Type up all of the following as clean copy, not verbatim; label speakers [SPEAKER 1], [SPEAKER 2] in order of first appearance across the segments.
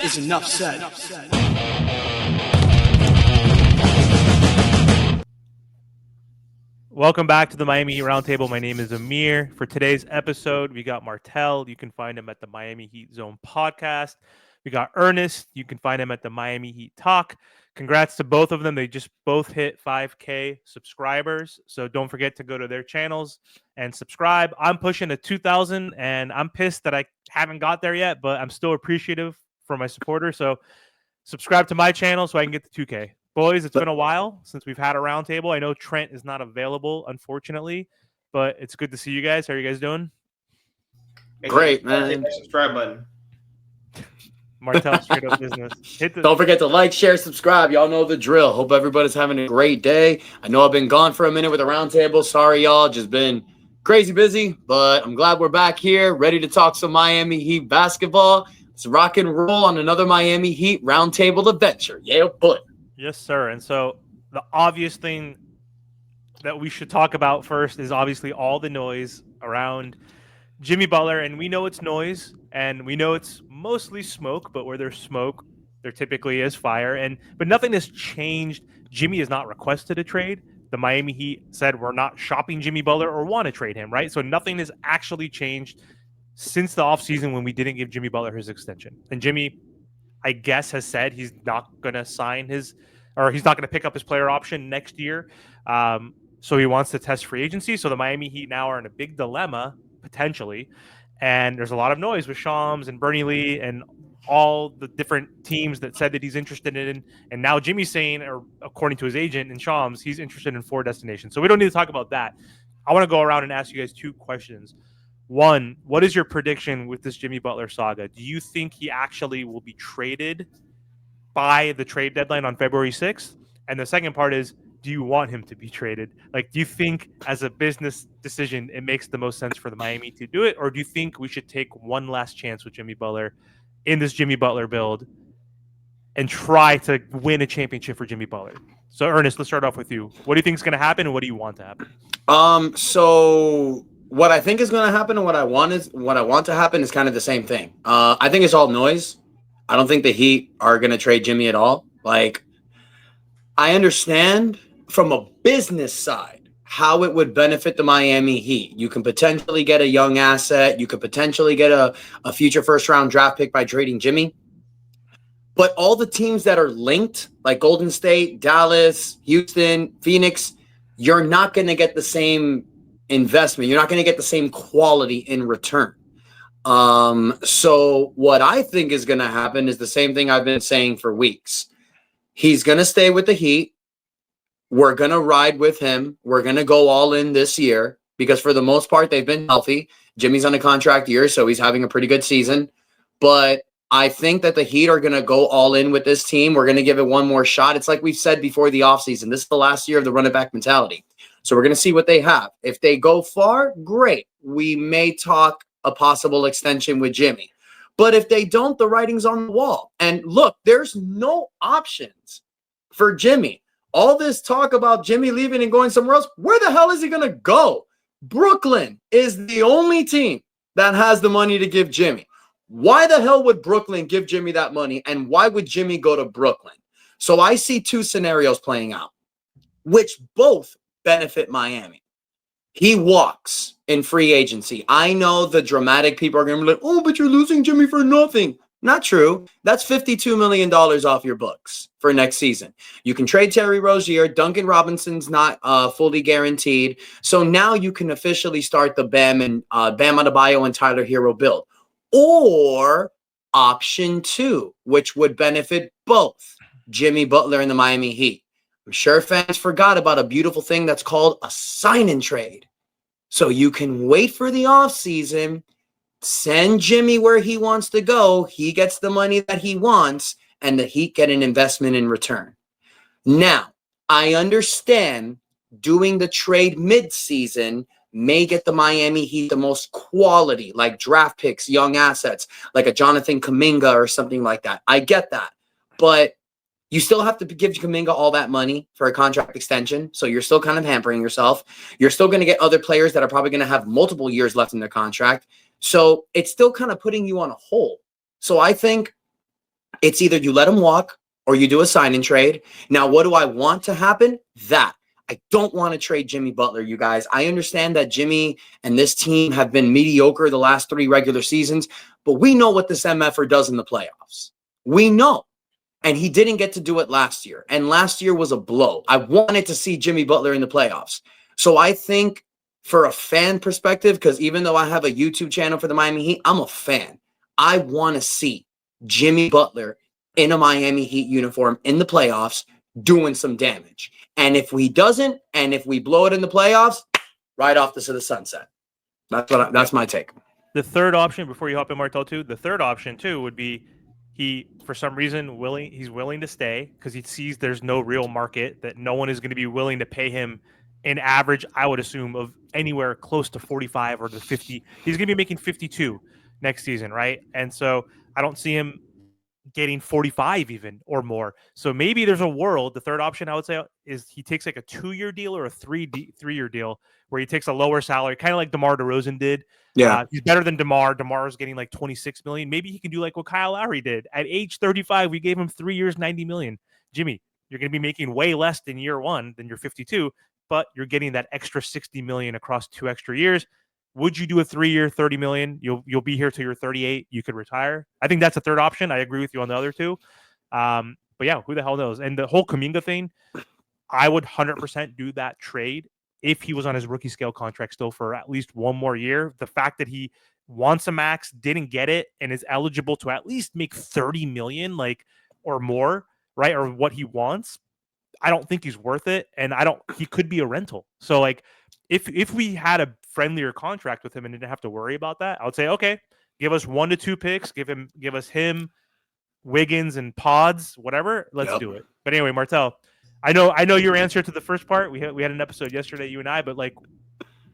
[SPEAKER 1] is enough said.
[SPEAKER 2] Welcome back to the Miami Heat Roundtable. My name is Amir. For today's episode, we got Martel. You can find him at the Miami Heat Zone podcast. We got Ernest. You can find him at the Miami Heat Talk. Congrats to both of them. They just both hit 5K subscribers. So don't forget to go to their channels and subscribe. I'm pushing to 2,000, and I'm pissed that I haven't got there yet, but I'm still appreciative for my supporters. So subscribe to my channel so I can get to 2K. Boys, it's been a while since we've had a roundtable. I know Trent is not available, unfortunately, but it's good to see you guys. How are you guys doing?
[SPEAKER 3] Great, man.
[SPEAKER 4] Hit the subscribe button.
[SPEAKER 2] Martel, straight up business.
[SPEAKER 3] Don't forget to like, share, subscribe. Y'all know the drill. Hope everybody's having a great day. I know I've been gone for a minute with the roundtable. Sorry, y'all. Just been crazy busy, but I'm glad we're back here, ready to talk some Miami Heat basketball. Let's rock and roll on another Miami Heat roundtable adventure. Yeah, boy.
[SPEAKER 2] Yes, sir. And so the obvious thing that we should talk about first is obviously all the noise around Jimmy Butler. And we know it's noise, and we know it's mostly smoke, but where there's smoke, there typically is fire. But nothing has changed. Jimmy has not requested a trade. The Miami Heat said we're not shopping Jimmy Butler or want to trade him, right? So nothing has actually changed since the offseason when we didn't give Jimmy Butler his extension. And Jimmy, I guess, has said he's not going to he's not going to pick up his player option next year. So he wants to test free agency. So the Miami Heat now are in a big dilemma, potentially. And there's a lot of noise with Shams and Bernie Lee and all the different teams that said that he's interested in. And now Jimmy's saying, or according to his agent and Shams, he's interested in 4 destinations. So we don't need to talk about that. I want to go around and ask you guys 2 questions. One, what is your prediction with this Jimmy Butler saga? Do you think he actually will be traded by the trade deadline on February 6th? And the second part is, do you want him to be traded? Like, do you think as a business decision, it makes the most sense for the Miami to do it? Or do you think we should take one last chance with Jimmy Butler in this Jimmy Butler build and try to win a championship for Jimmy Butler? So Ernest, let's start off with you. What do you think is going to happen, and what do you want to happen?
[SPEAKER 3] So what I think is going to happen and what I want to happen is kind of the same thing. I think it's all noise. I don't think the Heat are going to trade Jimmy at all. Like, I understand from a business side how it would benefit the Miami Heat. You can potentially get a young asset. You could potentially get a future first-round draft pick by trading Jimmy. But all the teams that are linked, like Golden State, Dallas, Houston, Phoenix, you're not going to get the same investment. You're not going to get the same quality in return. So what I think is going to happen is the same thing I've been saying for weeks. He's going to stay with the Heat. We're going to ride with him. We're going to go all in this year because for the most part, they've been healthy. Jimmy's on a contract year, so he's having a pretty good season. But I think that the Heat are going to go all in with this team. We're going to give it one more shot. It's like we've said before the offseason. This is the last year of the run-it-back mentality. So we're going to see what they have. If they go far, great. We may talk a possible extension with Jimmy. But if they don't, the writing's on the wall. And look, there's no options for Jimmy. All this talk about Jimmy leaving and going somewhere else, where the hell is he going to go? Brooklyn is the only team that has the money to give Jimmy. Why the hell would Brooklyn give Jimmy that money? And why would Jimmy go to Brooklyn? So I see 2 scenarios playing out, which both benefit Miami. He walks in free agency. I know the dramatic people are going to be like, oh, but you're losing Jimmy for nothing. Not true. That's $52 million off your books for next season. You can trade Terry Rozier. Duncan Robinson's not fully guaranteed. So now you can officially start the Bam Adebayo and Tyler Hero build. Or option 2, which would benefit both Jimmy Butler and the Miami Heat. I'm sure fans forgot about a beautiful thing that's called a sign and trade. So you can wait for the offseason, send Jimmy where he wants to go. He gets the money that he wants, and the Heat get an investment in return. Now, I understand doing the trade mid-season may get the Miami Heat the most quality, like draft picks, young assets, like a Jonathan Kuminga or something like that. I get that. But you still have to give Kuminga all that money for a contract extension. So you're still kind of hampering yourself. You're still going to get other players that are probably going to have multiple years left in their contract. So it's still kind of putting you on a hold. So I think It's either you let him walk or you do a sign and trade. Now, what do I want to happen? That. I don't want to trade Jimmy Butler, you guys. I understand that Jimmy and this team have been mediocre the last 3 regular seasons, but we know what this MFer does in the playoffs. We know. And he didn't get to do it last year. And last year was a blow. I wanted to see Jimmy Butler in the playoffs. So I think for a fan perspective, because even though I have a YouTube channel for the Miami Heat, I'm a fan. I want to see Jimmy Butler in a Miami Heat uniform in the playoffs doing some damage. And if he doesn't, and if we blow it in the playoffs, right off to the sunset. That's my take.
[SPEAKER 2] The third option, before you hop in, Martel, too, the third option, too, would be he, for some reason, he's willing to stay because he sees there's no real market, that no one is going to be willing to pay him an average, I would assume, of anywhere close to 45 or to 50. He's going to be making 52 next season, right? And so I don't see him getting 45 even or more. So maybe there's a world. The third option I would say is he takes like a 2-year deal or a 3-year deal where he takes a lower salary, kind of like DeMar DeRozan did.
[SPEAKER 3] Yeah.
[SPEAKER 2] He's better than DeMar. DeMar is getting like 26 million. Maybe he can do like what Kyle Lowry did. At age 35, we gave him 3 years, 90 million. Jimmy, you're going to be making way less than year one than you're 52, but you're getting that extra 60 million across 2 extra years. Would you do a 3-year, 30 million? You'll be here till you're 38. You could retire. I think that's a third option. I agree with you on the other two. But yeah, who the hell knows? And the whole Kuminga thing, I would 100% do that trade if he was on his rookie scale contract still for at least one more year. The fact that he wants a max, didn't get it, and is eligible to at least make 30 million, like, or more, right? Or what he wants. I don't think he's worth it. And he could be a rental. So like, if we had a friendlier contract with him and didn't have to worry about that, I would say, okay, give us 1 to 2 picks, give us him, Wiggins and Pods, whatever. Let's do it. But anyway, Martel, I know your answer to the first part. We had an episode yesterday, you and I, but like,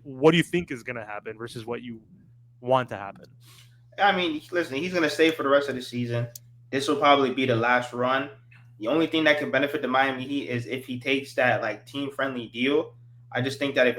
[SPEAKER 2] what do you think is going to happen versus what you want to happen?
[SPEAKER 1] I mean, listen, he's going to stay for the rest of the season. This will probably be the last run. The only thing that can benefit the Miami Heat is if he takes that like team-friendly deal. I just think that if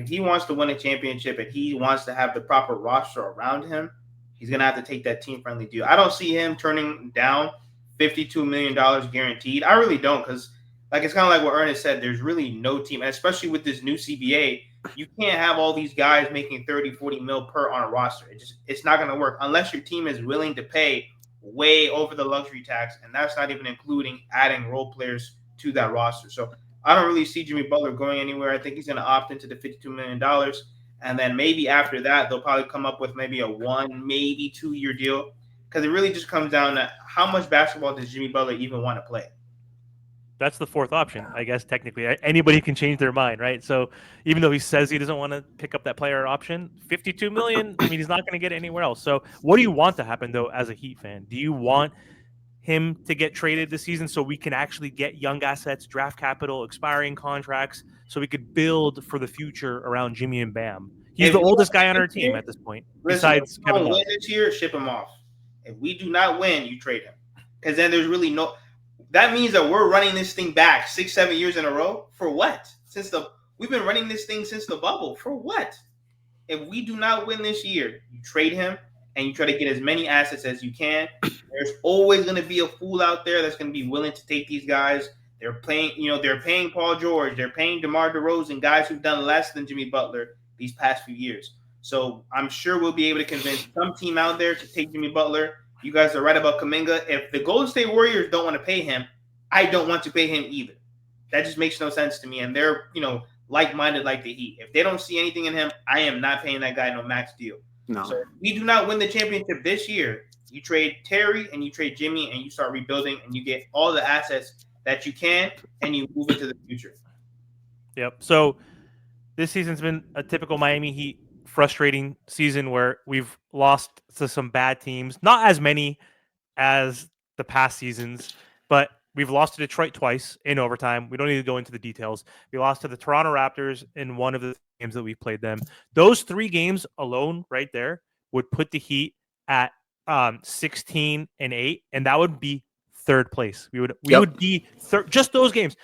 [SPEAKER 1] he wants to win a championship and he wants to have the proper roster around him, he's going to have to take that team-friendly deal. I don't see him turning down $52 million guaranteed. I really don't, because like it's kind of like what Ernest said, there's really no team, and especially with this new CBA, you can't have all these guys making 30, 40 mil per on a roster. It's not going to work unless your team is willing to pay way over the luxury tax, and that's not even including adding role players to that roster. So I don't really see Jimmy Butler going anywhere. I think he's going to opt into the $52 million. And then maybe after that, they'll probably come up with maybe a 1, maybe 2-year deal. Because it really just comes down to how much basketball does Jimmy Butler even want to play?
[SPEAKER 2] That's the fourth option, I guess, technically. Anybody can change their mind, right? So even though he says he doesn't want to pick up that player option, 52 million, I mean, he's not going to get it anywhere else. So what do you want to happen, though, as a Heat fan? Do you want him to get traded this season so we can actually get young assets, draft capital, expiring contracts, so we could build for the future around Jimmy and Bam? He's the oldest guy on our team at this point, besides Kevin Love.
[SPEAKER 1] Win this year, ship him off. If we do not win, you trade him. Because then there's really no – that means that we're running this thing back 6-7 years in a row. For what? We've been running this thing since the bubble. For what? If we do not win this year, you trade him and you try to get as many assets as you can. There's always going to be a fool out there that's going to be willing to take these guys. They're paying Paul George. They're paying DeMar DeRozan, guys who've done less than Jimmy Butler these past few years. So I'm sure we'll be able to convince some team out there to take Jimmy Butler. You guys are right about Kuminga. If the Golden State Warriors don't want to pay him, I don't want to pay him either. That just makes no sense to me. And they're, like-minded like the Heat. If they don't see anything in him, I am not paying that guy no max deal.
[SPEAKER 3] No.
[SPEAKER 1] So if we do not win the championship this year, you trade Terry and you trade Jimmy and you start rebuilding and you get all the assets that you can and you move into the future.
[SPEAKER 2] Yep. So this season's been a typical Miami Heat frustrating season where we've lost to some bad teams. Not as many as the past seasons, but we've lost to Detroit twice in overtime. We don't need to go into the details. We lost to the Toronto Raptors in one of the games that we played them. Those 3 games alone right there would put the Heat at 16-8, and that would be third place. We would be third, just those games.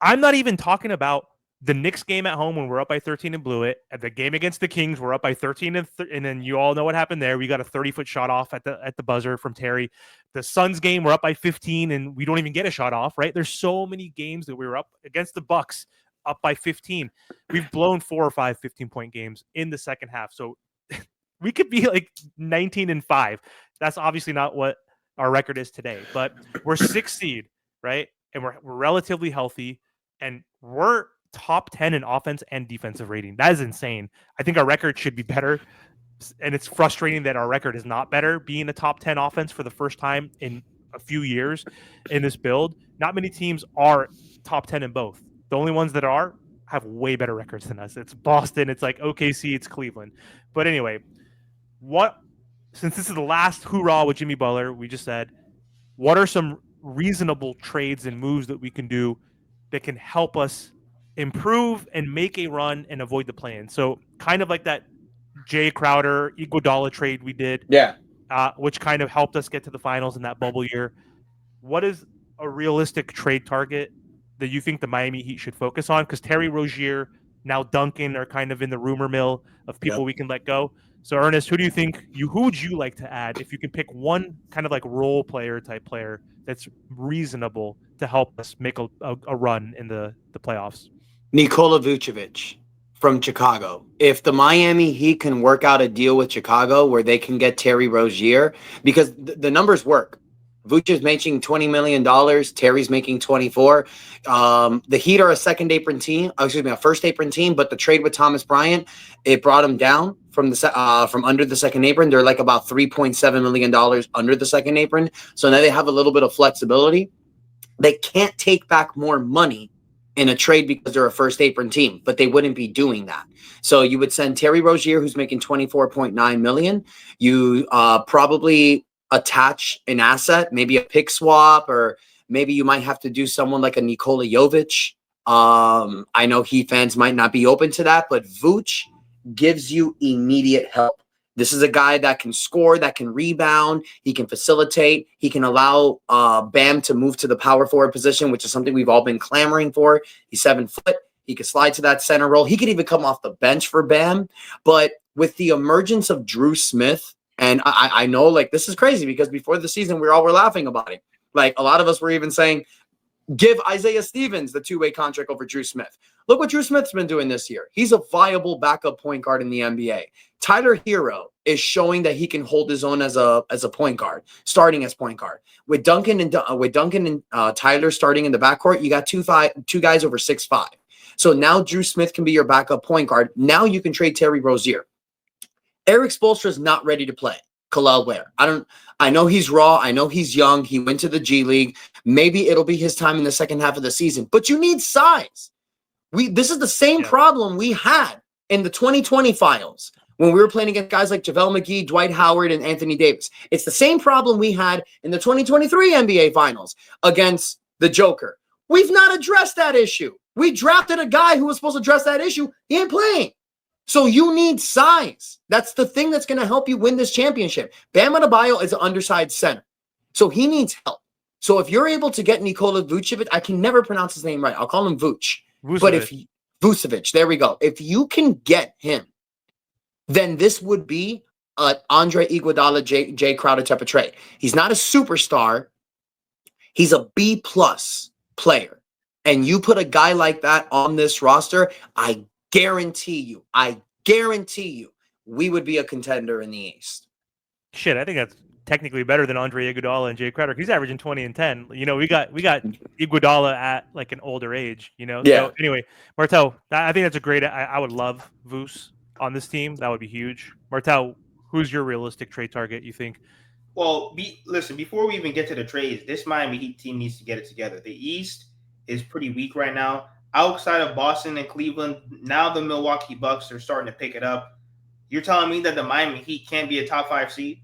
[SPEAKER 2] I'm not even talking about The Knicks game at home when we're up by 13 and blew it. At the game against the Kings, we're up by 13 and then you all know what happened there. We got a 30-foot shot off at the buzzer from Terry. The Suns game, we're up by 15 and we don't even get a shot off, right? There's so many games that we were up against the Bucks up by 15. We've blown 4 or 5 15-point games in the second half. So we could be like 19-5. That's obviously not what our record is today, but we're 6th seed, right? And we're relatively healthy and we're top 10 in offense and defensive rating. That is insane. I think our record should be better. And it's frustrating that our record is not better, being a top 10 offense for the first time in a few years in this build. Not many teams are top 10 in both. The only ones that are have way better records than us. It's Boston, it's like OKC, it's Cleveland. But anyway, since this is the last hoorah with Jimmy Butler, we just said, what are some reasonable trades and moves that we can do that can help us improve and make a run and avoid the play-in? So kind of like that Jay Crowder, Iguodala trade we did, which kind of helped us get to the finals in that bubble year. What is a realistic trade target that you think the Miami Heat should focus on? Because Terry Rozier, now Duncan are kind of in the rumor mill of people we can let go. So Ernest, who would you like to add if you can pick one kind of like role player type player that's reasonable to help us make a run in the playoffs?
[SPEAKER 3] Nikola Vucevic from Chicago. If the Miami Heat can work out a deal with Chicago where they can get Terry Rozier, because the numbers work. Vucevic is making $20 million. Terry's making 24. The Heat are a first apron team, but the trade with Thomas Bryant, it brought them down from under the second apron. They're like about $3.7 million under the second apron. So now they have a little bit of flexibility. They can't take back more money in a trade because they're a first apron team, but they wouldn't be doing that. So you would send Terry Rozier, who's making $24.9 million. You probably attach an asset, maybe a pick swap, or maybe you might have to do someone like a Nikola Jovic. I know Heat fans might not be open to that, but Vooch gives you immediate help. This is a guy that can score, that can rebound, he can facilitate, he can allow Bam to move to the power forward position, which is something we've all been clamoring for. He's 7 foot. He could slide to that center role. He could even come off the bench for Bam. But with the emergence of Drew Smith, and I know like this is crazy because before the season, we were laughing about it. Like a lot of us were even saying, give Isaiah Stevens the 2-way contract over Drew Smith. Look what Drew Smith's been doing this year. He's a viable backup point guard in the NBA. Tyler Hero is showing that he can hold his own as a point guard, starting as point guard. With Duncan and Tyler starting in the backcourt, you got two guys over 6'5". So now Drew Smith can be your backup point guard. Now you can trade Terry Rozier. Eric Spoelstra is not ready to play. Kalel Ware. I know he's raw. I know he's young. He went to the G League. Maybe it'll be his time in the second half of the season. But you need size. This is the same problem we had in the 2020 finals when we were playing against guys like JaVale McGee, Dwight Howard, and Anthony Davis. It's the same problem we had in the 2023 NBA finals against the Joker. We've not addressed that issue. We drafted a guy who was supposed to address that issue. He ain't playing. So you need size. That's the thing that's going to help you win this championship. Bam Adebayo is an undersized center. So he needs help. So if you're able to get Nikola Vucevic, I can never pronounce his name right. I'll call him Vooch. But Vucevic, there we go. If you can get him, then this would be an Andre Iguodala, Jay Crowder type of trade. He's not a superstar. He's a B+ player. And you put a guy like that on this roster, I guarantee you, we would be a contender in the East.
[SPEAKER 2] Shit, I think that's technically better than Andre Iguodala and Jay Crowder. He's averaging 20 and 10. You know, we got Iguodala at like an older age, you know?
[SPEAKER 3] Yeah.
[SPEAKER 2] So anyway, Martel, I think that's a great, I would love Voos on this team. That would be huge. Martel, who's your realistic trade target, you think?
[SPEAKER 1] Well, listen, before we even get to the trades, this Miami Heat team needs to get it together. The East is pretty weak right now. Outside of Boston and Cleveland, now the Milwaukee Bucks are starting to pick it up. You're telling me that the Miami Heat can't be a top 5 seed?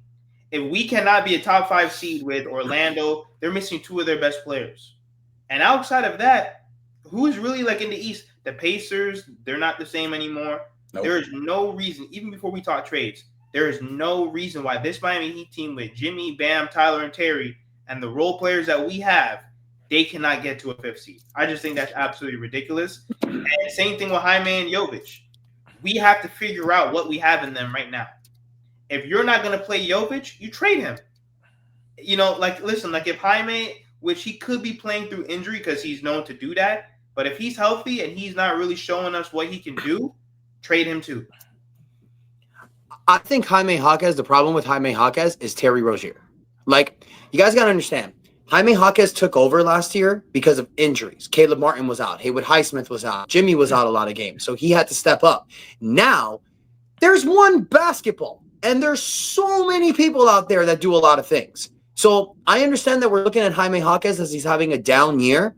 [SPEAKER 1] If we cannot be a top 5 seed with Orlando, they're missing 2 of their best players. And outside of that, who is really like in the East? The Pacers, they're not the same anymore. Nope. There is no reason, even before we talk trades, there is no reason why this Miami Heat team with Jimmy, Bam, Tyler, and Terry, and the role players that we have, they cannot get to a 5th seed. I just think that's absolutely ridiculous. And same thing with Jaime and Jovic. We have to figure out what we have in them right now. If you're not going to play Jovic, you trade him. Listen, if Jaime, which he could be playing through injury because he's known to do that, but if he's healthy and he's not really showing us what he can do, trade him too.
[SPEAKER 3] I think Jaime Jaquez, the problem with Jaime Jaquez is Terry Rozier. You guys got to understand, Jaime Jaquez took over last year because of injuries. Caleb Martin was out. Haywood Highsmith was out. Jimmy was out a lot of games, so he had to step up. Now, there's one basketball, and there's so many people out there that do a lot of things. So I understand that we're looking at Jaime Jaquez as he's having a down year.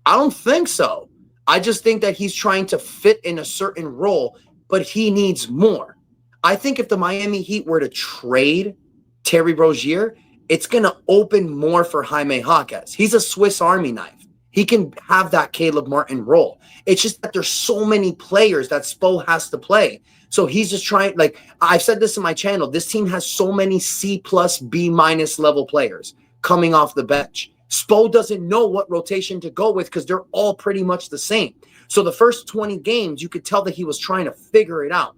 [SPEAKER 3] I don't think so. I just think that he's trying to fit in a certain role, but he needs more. I think if the Miami Heat were to trade Terry Rozier, it's going to open more for Jaime Jaquez. He's a Swiss Army knife. He can have that Caleb Martin role. It's just that there's so many players that Spo has to play. So he's just trying, I've said this in my channel, this team has so many C+, B- level players coming off the bench. Spo doesn't know what rotation to go with because they're all pretty much the same. So the first 20 games, you could tell that he was trying to figure it out.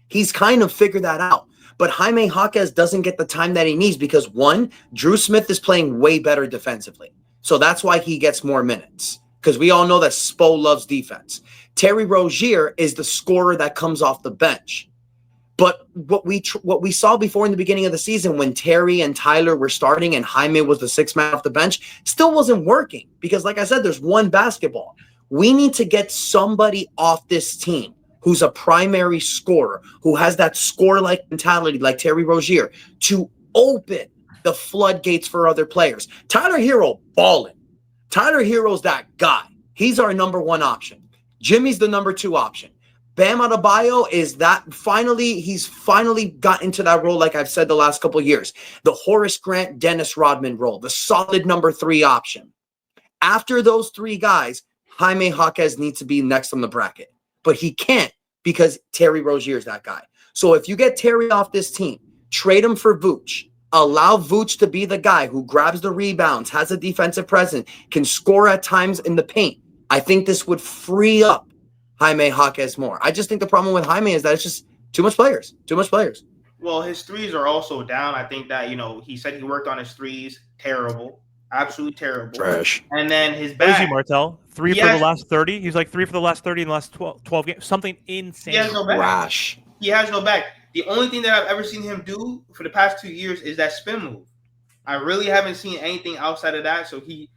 [SPEAKER 3] He's kind of figured that out. But Jaime Jaquez doesn't get the time that he needs because, one, Drew Smith is playing way better defensively. So that's why he gets more minutes, because we all know that Spo loves defense. Terry Rozier is the scorer that comes off the bench. But what we saw before in the beginning of the season when Terry and Tyler were starting and Jaime was the 6th man off the bench still wasn't working because, like I said, there's one basketball. We need to get somebody off this team who's a primary scorer, who has that score-like mentality like Terry Rozier to open the floodgates for other players. Tyler Hero balling. Tyler Hero's that guy. He's our number 1 option. Jimmy's the number 2 option. Bam Adebayo is that he's finally got into that role like I've said the last couple of years. The Horace Grant, Dennis Rodman role, the solid number 3 option. After those 3 guys, Jaime Jaquez needs to be next on the bracket. But he can't because Terry Rozier is that guy. So if you get Terry off this team, trade him for Vooch. Allow Vooch to be the guy who grabs the rebounds, has a defensive presence, can score at times in the paint. I think this would free up Jaime Jaquez more. I just think the problem with Jaime is that it's just too much players. Too much players.
[SPEAKER 1] Well, his threes are also down. I think that, he said he worked on his threes. Terrible. Absolutely terrible.
[SPEAKER 3] Trash.
[SPEAKER 1] And then his back.
[SPEAKER 2] Crazy Martel. 3 for the last 30. He's like 3 for the last 30 in the last 12 games. Something insane.
[SPEAKER 1] He has no back.
[SPEAKER 3] Trash.
[SPEAKER 1] He has no back. The only thing that I've ever seen him do for the past 2 years is that spin move. I really haven't seen anything outside of that. So he,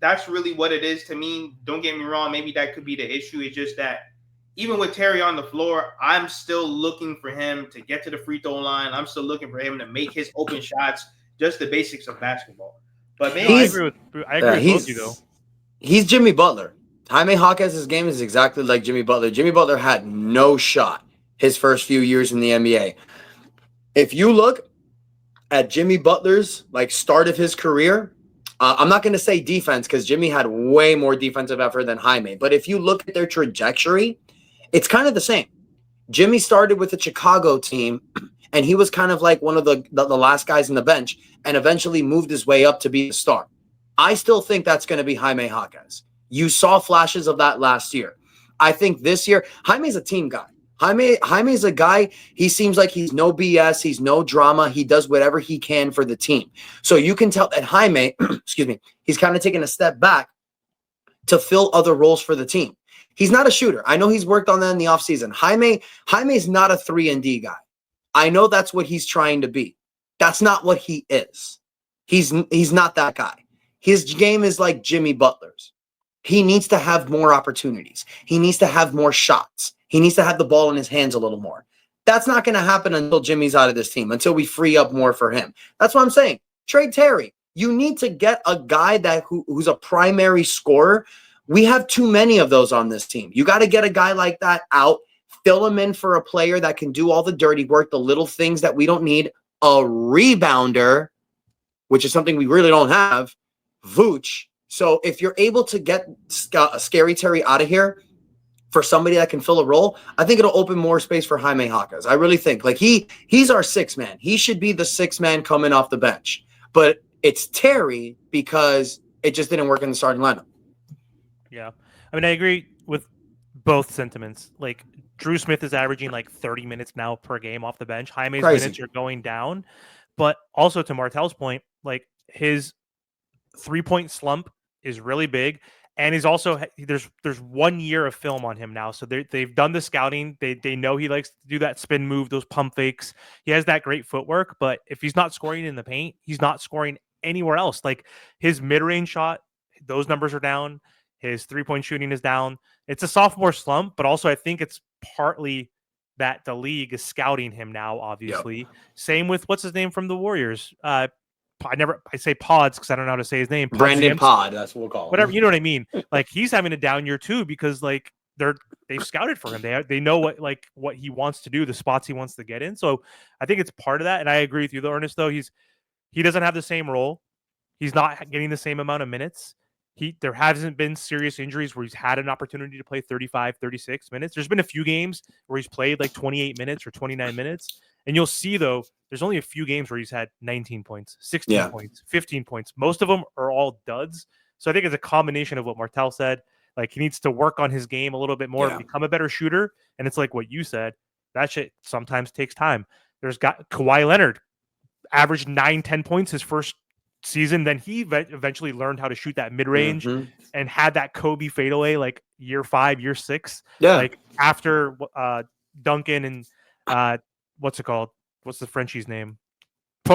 [SPEAKER 1] that's really what it is to me. Don't get me wrong. Maybe that could be the issue. It's just that even with Terry on the floor, I'm still looking for him to get to the free throw line. I'm still looking for him to make his open shots, just the basics of basketball. But maybe
[SPEAKER 2] I agree with both you, though.
[SPEAKER 3] He's Jimmy Butler. Jaime Jaquez's game is exactly like Jimmy Butler. Jimmy Butler had no shot his first few years in the NBA. If you look at Jimmy Butler's start of his career, I'm not going to say defense because Jimmy had way more defensive effort than Jaime. But if you look at their trajectory, it's kind of the same. Jimmy started with the Chicago team, and he was kind of like one of the last guys in the bench and eventually moved his way up to be the star. I still think that's going to be Jaime Jaquez. You saw flashes of that last year. I think this year, Jaime's a team guy. Jaime's a guy, he seems like he's no BS, he's no drama, he does whatever he can for the team. So you can tell that Jaime, he's kind of taking a step back to fill other roles for the team. He's not a shooter. I know he's worked on that in the offseason. Jaime's not a 3-and-D guy. I know that's what he's trying to be. That's not what he is. He's not that guy. His game is like Jimmy Butler's. He needs to have more opportunities. He needs to have more shots. He needs to have the ball in his hands a little more. That's not going to happen until Jimmy's out of this team, until we free up more for him. That's what I'm saying. Trade Terry. You need to get a guy who's a primary scorer. We have too many of those on this team. You got to get a guy like that out, fill him in for a player that can do all the dirty work, the little things that we don't need, a rebounder, which is something we really don't have, Vooch. So if you're able to get Scary Terry out of here for somebody that can fill a role, I think it'll open more space for Jaime Jaquez. I really think. He's our 6th man. He should be the 6th man coming off the bench. But it's Terry because It just didn't work in the starting lineup.
[SPEAKER 2] Yeah. I mean, I agree with both sentiments. Like, Drew Smith is averaging like 30 minutes now per game off the bench. Jaime's
[SPEAKER 3] Crazy.
[SPEAKER 2] minutes are going down. But also to Martel's point, like, his 3-point slump is really big. And he's also there's 1 year of film on him now, so they've done the scouting. They know he likes to do that spin move, those pump fakes. He has that great footwork, but if he's not scoring in the paint, he's not scoring anywhere else. Like, his mid range shot, those numbers are down. His 3-point shooting is down. It's a sophomore slump, but also I think it's partly that the league is scouting him now. Obviously, Same with what's his name from the Warriors. I say Pods because I don't know how to say his name.
[SPEAKER 3] Brandon Pod, that's what we'll call him.
[SPEAKER 2] Whatever, you know what I mean? Like, he's having a down year too because like they've scouted for him. They know what he wants to do, the spots he wants to get in. So I think it's part of that. And I agree with you, though, Ernest. Though he doesn't have the same role. He's not getting the same amount of minutes. There hasn't been serious injuries where he's had an opportunity to play 35, 36 minutes. There's been a few games where he's played like 28 minutes or 29 minutes. And you'll see, though, there's only a few games where he's had 19 points, 16 points, 15 points. Most of them are all duds. So I think it's a combination of what Martel said. Like, he needs to work on his game a little bit more, become a better shooter. And it's like what you said. That shit sometimes takes time. There's got Kawhi Leonard averaged 9-10 points his first season. Then he eventually learned how to shoot that mid-range and had that Kobe fadeaway like year 5, year 6. Like, after Duncan and what's it called? What's the Frenchie's name?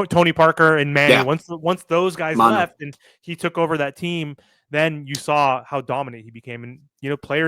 [SPEAKER 2] Tony Parker and Manny. Once those guys left and he took over that team, then you saw how dominant he became. And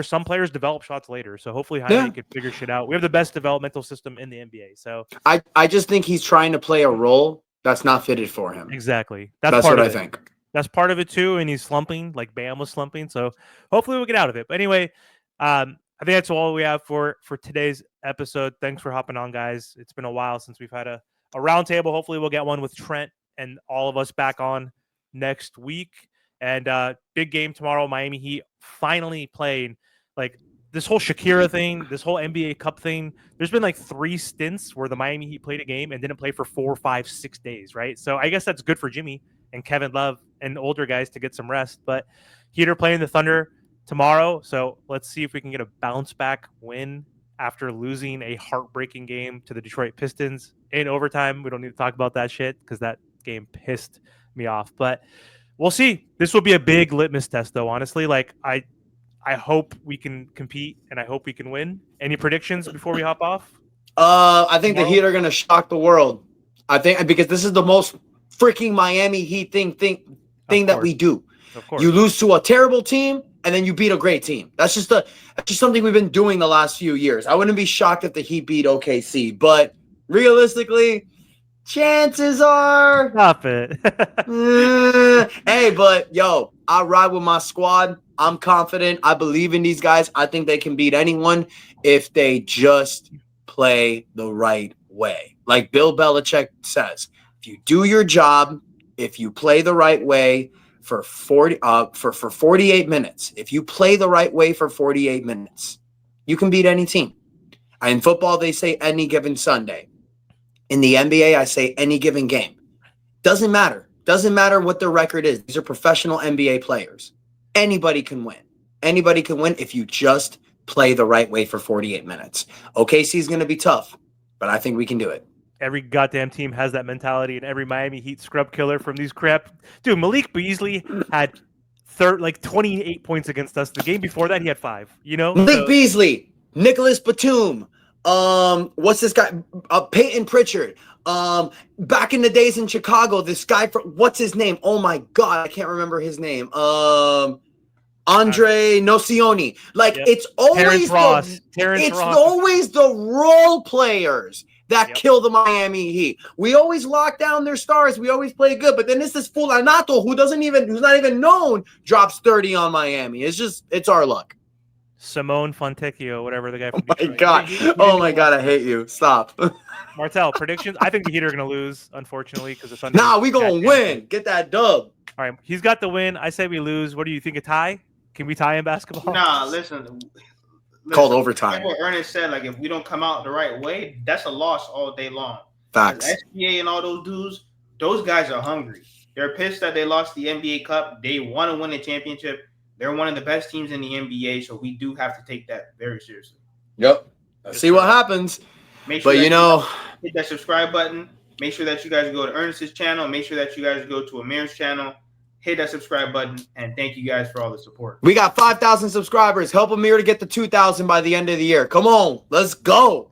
[SPEAKER 2] some players develop shots later. So hopefully Jaime can figure shit out. We have the best developmental system in the NBA. So
[SPEAKER 3] I just think he's trying to play a role that's not fitted for him.
[SPEAKER 2] Exactly.
[SPEAKER 3] That's what I think.
[SPEAKER 2] That's part of it too. And he's slumping, like Bam was slumping. So hopefully we'll get out of it. But anyway, I think that's all we have for today's episode. Thanks for hopping on, guys. It's been a while since we've had a roundtable. Hopefully we'll get one with Trent and all of us back on next week. And big game tomorrow. Miami Heat finally playing. Like, this whole Shakira thing, this whole NBA Cup thing, there's been like 3 stints where the Miami Heat played a game and didn't play for 4, 5, 6 days, right? So I guess that's good for Jimmy and Kevin Love and older guys to get some rest. But Heat are playing the Thunder tomorrow, so let's see if we can get a bounce back win after losing a heartbreaking game to the Detroit Pistons in overtime. We don't need to talk about that shit because that game pissed me off. But we'll see. This will be a big litmus test, though, honestly. Like, I hope we can compete and I hope we can win. Any predictions before we hop off?
[SPEAKER 3] I think the Heat are going to shock the world. I think because this is the most freaking Miami Heat thing that we do.
[SPEAKER 2] Of course.
[SPEAKER 3] You lose to a terrible team and then you beat a great team. That's just something we've been doing the last few years. I wouldn't be shocked if the Heat beat OKC, but realistically, chances are.
[SPEAKER 2] Stop it.
[SPEAKER 3] Hey, but yo, I ride with my squad. I'm confident. I believe in these guys. I think they can beat anyone if they just play the right way. Like Bill Belichick says, if you do your job, if you play the right way for 48 minutes, if you play the right way for 48 minutes, you can beat any team. In football, they say any given Sunday. In the NBA, I say any given game. Doesn't matter. Doesn't matter what their record is. These are professional NBA players. Anybody can win. Anybody can win if you just play the right way for 48 minutes. OKC is going to be tough, but I think we can do it.
[SPEAKER 2] Every goddamn team has that mentality, and every Miami Heat scrub killer from these crap. Dude, Malik Beasley had 28 points against us. The game before that, he had 5.
[SPEAKER 3] Malik Beasley, Nicholas Batum, what's this guy? Peyton Pritchard. Back in the days in Chicago, this guy what's his name? Oh my God, I can't remember his name. Andre Nocioni. It's always always the role players that kill the Miami Heat. We always lock down their stars. We always play good, but then it's this fool Anato who's not even known drops 30 on Miami. It's our luck.
[SPEAKER 2] Simone Fontecchio, whatever the guy from
[SPEAKER 3] Detroit. Oh my God, I hate you. Stop.
[SPEAKER 2] Martel, predictions? I think the Heat are going to lose, unfortunately, because the Thunder.
[SPEAKER 3] Nah, we going to win. Get that dub.
[SPEAKER 2] All right, he's got the win. I say we lose. What do you think, a tie? Can we tie in basketball?
[SPEAKER 1] Nah, listen.
[SPEAKER 3] Called overtime.
[SPEAKER 1] Like what Ernest said, like if we don't come out the right way, that's a loss all day long.
[SPEAKER 3] Facts.
[SPEAKER 1] SBA and all those dudes, those guys are hungry. They're pissed that they lost the NBA Cup. They want to win the championship. They're one of the best teams in the NBA, so we do have to take that very seriously.
[SPEAKER 3] Yep. Let's see what happens.
[SPEAKER 1] Make sure
[SPEAKER 3] But you know,
[SPEAKER 1] hit that subscribe button. Make sure that you guys go to Ernest's channel. Make sure that you guys go to Amir's channel. Hit that subscribe button, and thank you guys for all the support.
[SPEAKER 3] we got 5,000 subscribers. Help Amir to get to 2,000 by the end of the year. Come on, let's go.